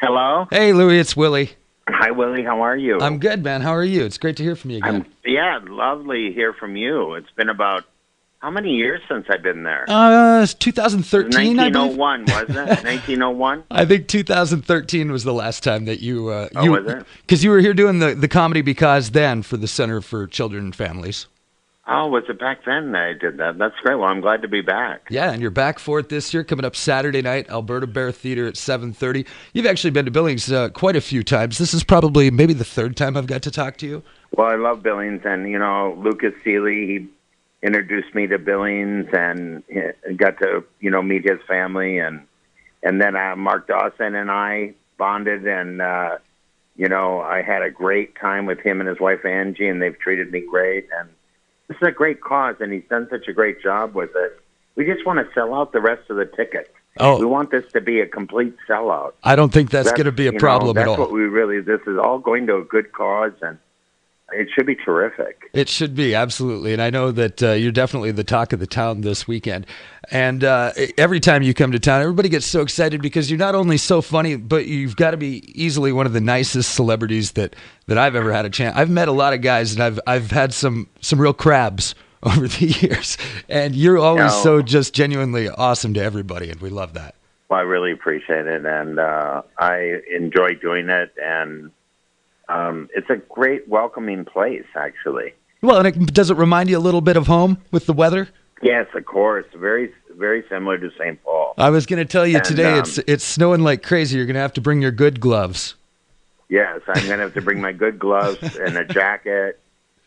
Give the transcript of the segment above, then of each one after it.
Hello? Hey, Louie, it's Willy. Hi, Willie. How are you? I'm good, man. How are you? It's great to hear from you again. Lovely to hear from you. It's been about, how many years since I've been there? It's 2013, 1901, wasn't it? 1901? I think 2013 was the last time that you... Was it? Because you were here doing the Comedy Because then for the Center for Children and Families. Oh, was it back then that I did that? That's great. Well, I'm glad to be back. Yeah, and you're back for it this year, coming up Saturday night, Alberta Bear Theater at 7:30. You've actually been to Billings quite a few times. This is probably maybe the third time I've got to talk to you. Well, I love Billings, and, Lucas Seeley, he introduced me to Billings and got to, meet his family, and then Mark Dawson and I bonded, and, I had a great time with him and his wife, Angie, and they've treated me great, and this is a great cause, and he's done such a great job with it. We just want to sell out the rest of the tickets. Oh. We want this to be a complete sellout. I don't think that's going to be a problem at all. That's what this is all going to a good cause, and it should be terrific. It should be, absolutely. And I know that you're definitely the talk of the town this weekend. And every time you come to town, everybody gets so excited because you're not only so funny, but you've got to be easily one of the nicest celebrities that I've ever had a chance. I've met a lot of guys, and I've had some real crabs over the years. And you're always so just genuinely awesome to everybody, and we love that. Well, I really appreciate it, and I enjoy doing it, and it's a great welcoming place, actually. Well, and does it remind you a little bit of home with the weather? Yes, of course. Very, very similar to St. Paul. I was going to tell you today it's snowing like crazy. You're going to have to bring your good gloves. Yes, I'm going to have to bring my good gloves and a jacket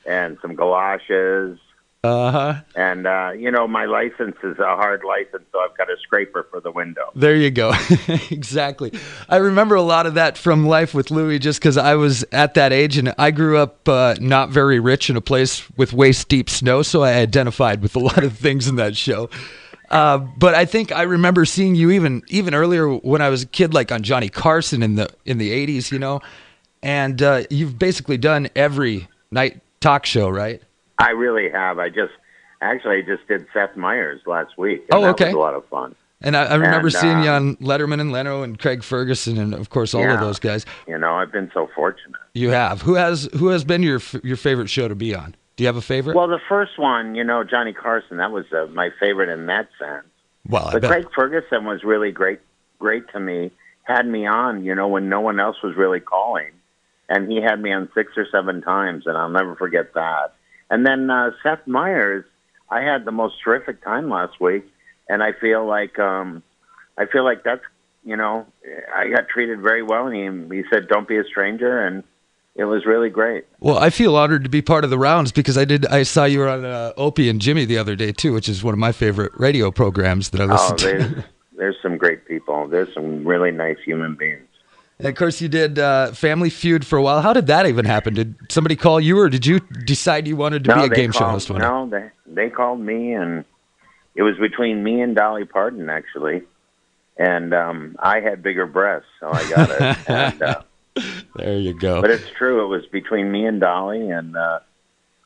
and some galoshes. Uh-huh. And, my license is a hard license, so I've got a scraper for the window. There you go. Exactly. I remember a lot of that from life with Louie just because I was at that age, and I grew up not very rich in a place with waist-deep snow, so I identified with a lot of things in that show. But I think I remember seeing you even earlier when I was a kid, like on Johnny Carson in the 80s, and you've basically done every night talk show, right? I really have. I just did Seth Meyers last week. And okay. That was a lot of fun. And I remember seeing you on Letterman and Leno and Craig Ferguson and, of course, all of those guys. I've been so fortunate. You have. Who has been your favorite show to be on? Do you have a favorite? Well, the first one, Johnny Carson, that was my favorite in that sense. Well, but Craig Ferguson was really great to me. Had me on, when no one else was really calling. And he had me on 6 or 7 times, and I'll never forget that. And then Seth Meyers, I had the most terrific time last week, and I feel like that's I got treated very well, and he said, "Don't be a stranger," and it was really great. Well, I feel honored to be part of the rounds because I saw you were on Opie and Jimmy the other day too, which is one of my favorite radio programs that I listen to. There's some great people. There's some really nice human beings. And of course, you did Family Feud for a while. How did that even happen? Did somebody call you, or did you decide you wanted to be a game show host? No, they called me, and it was between me and Dolly Parton, actually. And I had bigger breasts, so I got it. And, there you go. But it's true. It was between me and Dolly, and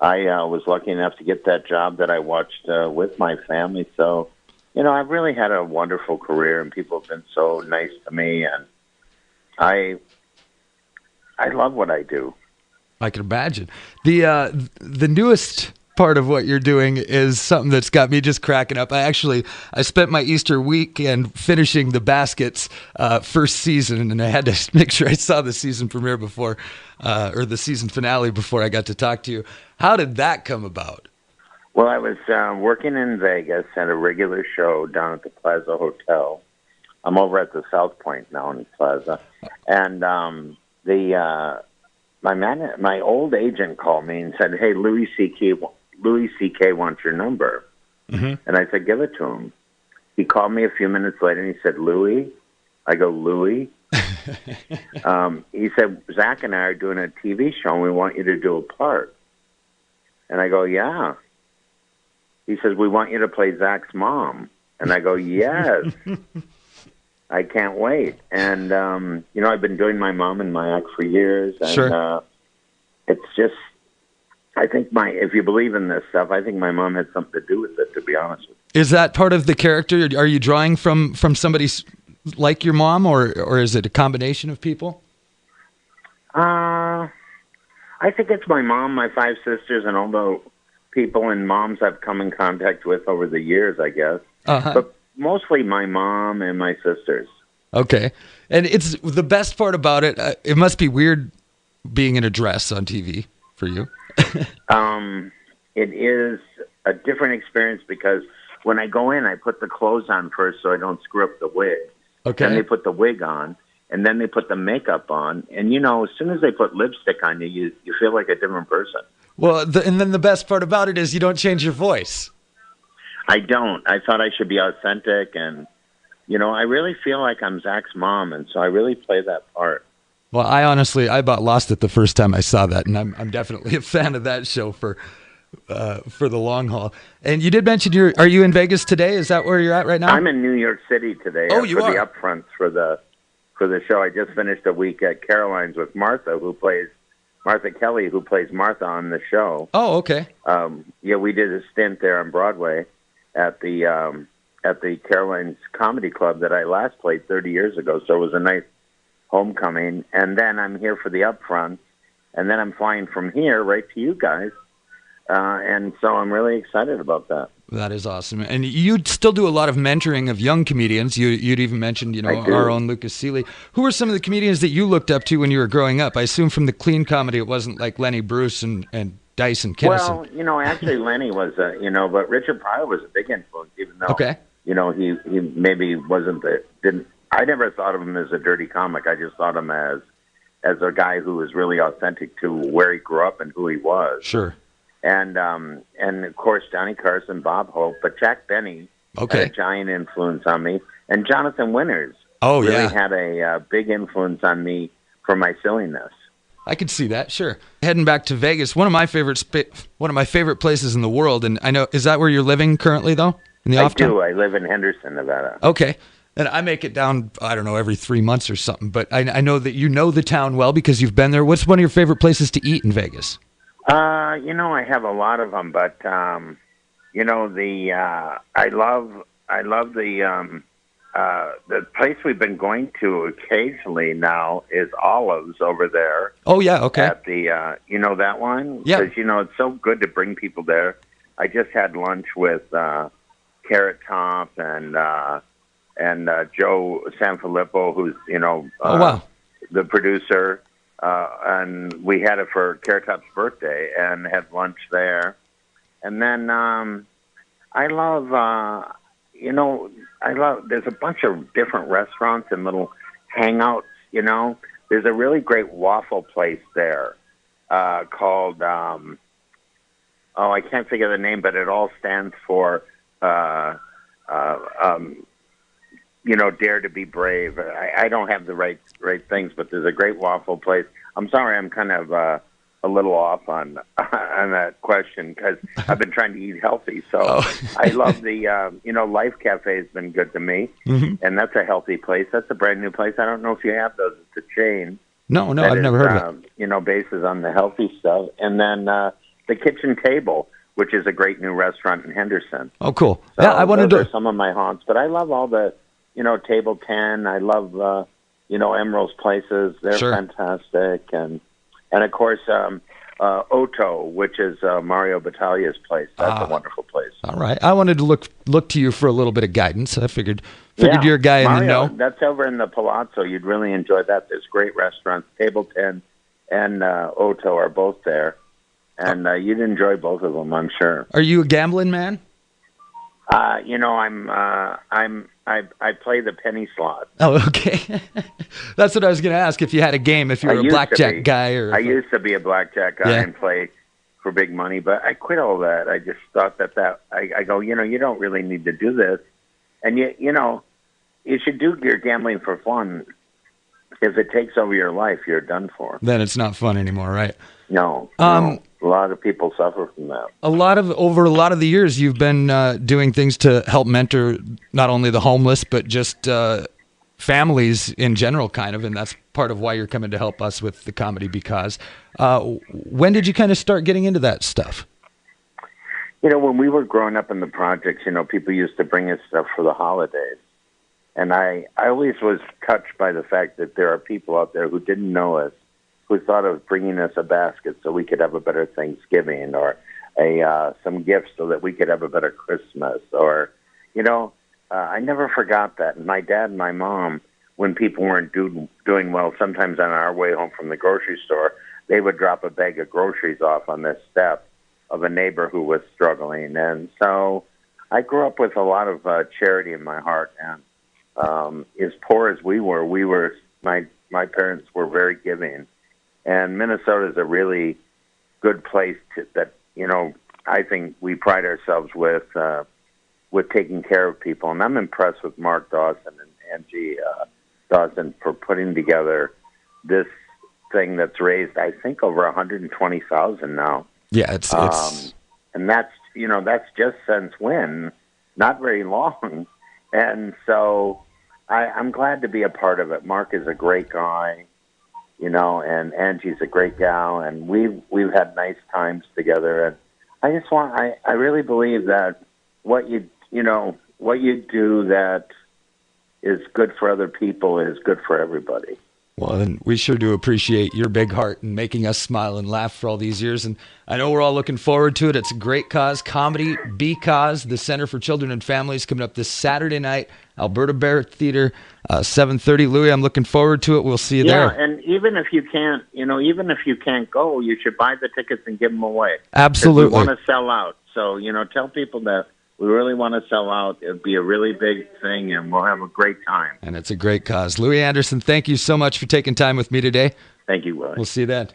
I was lucky enough to get that job that I watched with my family. So, I've really had a wonderful career, and people have been so nice to me, and I love what I do. I can imagine. The newest part of what you're doing is something that's got me just cracking up. I spent my Easter weekend finishing The Basket's first season, and I had to make sure I saw the season premiere before, or the season finale before I got to talk to you. How did that come about? Well, I was working in Vegas at a regular show down at the Plaza Hotel. I'm over at the South Point now in the Plaza, and my old agent called me and said, "Hey, Louis C.K. wants your number," and I said, "Give it to him." He called me a few minutes later and he said, "Louis?" I go, "Louis?" He said, "Zach and I are doing a TV show and we want you to do a part." And I go, "Yeah." He says, "We want you to play Zach's mom." And I go, "Yes." I can't wait. And, I've been doing my mom and my act for years. And sure. It's just, I think if you believe in this stuff, I think my mom had something to do with it, to be honest with you. Is that part of the character? Are you drawing from somebody's like your mom, or is it a combination of people? I think it's my mom, my 5 sisters, and all the people and moms I've come in contact with over the years, I guess. But mostly my mom and my sisters. Okay. And it's the best part about it. It must be weird being in a dress on TV for you. It is a different experience because when I go in, I put the clothes on first so I don't screw up the wig. Okay. Then they put the wig on, and then they put the makeup on. And, as soon as they put lipstick on you, you feel like a different person. Well, and then the best part about it is you don't change your voice. I don't. I thought I should be authentic, and, I really feel like I'm Zach's mom, and so I really play that part. Well, I about lost it the first time I saw that, and I'm definitely a fan of that show for the long haul. And you did mention are you in Vegas today? Is that where you're at right now? I'm in New York City today. Oh, you for are? the upfronts for the show. I just finished a week at Caroline's with Martha Kelly, who plays Martha on the show. Oh, okay. We did a stint there on Broadway at the Caroline's Comedy Club that I last played 30 years ago. So it was a nice homecoming. And then I'm here for the upfronts, and then I'm flying from here right to you guys. And so I'm really excited about that. That is awesome. And you still do a lot of mentoring of young comedians. You'd even mentioned, our own Lucas Seeley. Who were some of the comedians that you looked up to when you were growing up? I assume from the clean comedy, it wasn't like Lenny Bruce and Dyson Kinnison. Well, actually Lenny was, but Richard Pryor was a big influence, even though, okay. He maybe wasn't I never thought of him as a dirty comic. I just thought of him as a guy who was really authentic to where he grew up and who he was. Sure. And of course Johnny Carson, Bob Hope, but Jack Benny had a giant influence on me, and Jonathan Winters really had a big influence on me for my silliness. I could see that, sure. Heading back to Vegas, one of my favorite places in the world, and I know, is that where you're living currently though? In the off time? I do. I live in Henderson, Nevada. Okay. And I make it down, I don't know, every 3 months or something, but I know that you know the town well because you've been there. What's one of your favorite places to eat in Vegas? I have a lot of them, but I love the place we've been going to occasionally now is Olives over there. Oh yeah, okay. At the that one? Yeah. Because it's so good to bring people there. I just had lunch with Carrot Top and Joe Sanfilippo, who's the producer. And we had it for Carrot Top's birthday and had lunch there. And then I love, there's a bunch of different restaurants and little hangouts, There's a really great waffle place there called, I can't think of the name, but it all stands for, Dare to be Brave. I don't have the right things, but there's a great waffle place. I'm sorry, I'm kind of a little off on that question because I've been trying to eat healthy. So I love the, Life Cafe has been good to me, and that's a healthy place. That's a brand new place. I don't know if you have those. It's a chain. No, I've never heard of it. Bases on the healthy stuff. And then the Kitchen Table, which is a great new restaurant in Henderson. Oh, cool. So yeah, I wanted those to. are some of my haunts, but I love all the, Table 10. I love, Emerald's places. They're fantastic. And of course, Otto, which is Mario Battaglia's place. That's a wonderful place. All right. I wanted to look to you for a little bit of guidance. I figured you're a guy Mario, in the know. That's over in the Palazzo. You'd really enjoy that. There's great restaurants. Table 10 and Otto are both there. And you'd enjoy both of them, I'm sure. Are you a gambling man? I play the penny slot. Oh, okay. That's what I was going to ask. If you had a game, if you were a blackjack guy, or I used to be a blackjack guy and play for big money, but I quit all that. I just thought that I go, you don't really need to do this, and you should do your gambling for fun. If it takes over your life, you're done for. Then it's not fun anymore, right? No. A lot of people suffer from that. Over a lot of the years, you've been doing things to help mentor not only the homeless, but just families in general, kind of, and that's part of why you're coming to help us with the comedy. Because when did you kind of start getting into that stuff? When we were growing up in the projects, people used to bring us stuff for the holidays. And I always was touched by the fact that there are people out there who didn't know us, who thought of bringing us a basket so we could have a better Thanksgiving, or some gifts so that we could have a better Christmas. Or, I never forgot that. And my dad and my mom, when people weren't doing well, sometimes on our way home from the grocery store, they would drop a bag of groceries off on the step of a neighbor who was struggling. And so I grew up with a lot of charity in my heart. And as poor as we were, my parents were very giving. And Minnesota is a really good place that I think we pride ourselves with taking care of people. And I'm impressed with Mark Dawson and Angie Dawson for putting together this thing that's raised, I think, over 120,000 now. Yeah, it's and that's just since when, not very long. And so I'm glad to be a part of it. Mark is a great guy, and Angie's a great gal, and we've had nice times together. And I really believe that what you do that is good for other people is good for everybody. Well, and we sure do appreciate your big heart and making us smile and laugh for all these years. And I know we're all looking forward to it. It's a great cause. Comedy Because, the Center for Children and Families, coming up this Saturday night, Alberta Barrett Theater, 7:30. Louie, I'm looking forward to it. We'll see you there. Yeah, and even if you can't go, you should buy the tickets and give them away. Absolutely. We want to sell out. So, tell people that we really want to sell out. It'll be a really big thing, and we'll have a great time. And it's a great cause. Louie Anderson, thank you so much for taking time with me today. Thank you, Willy. We'll see you then.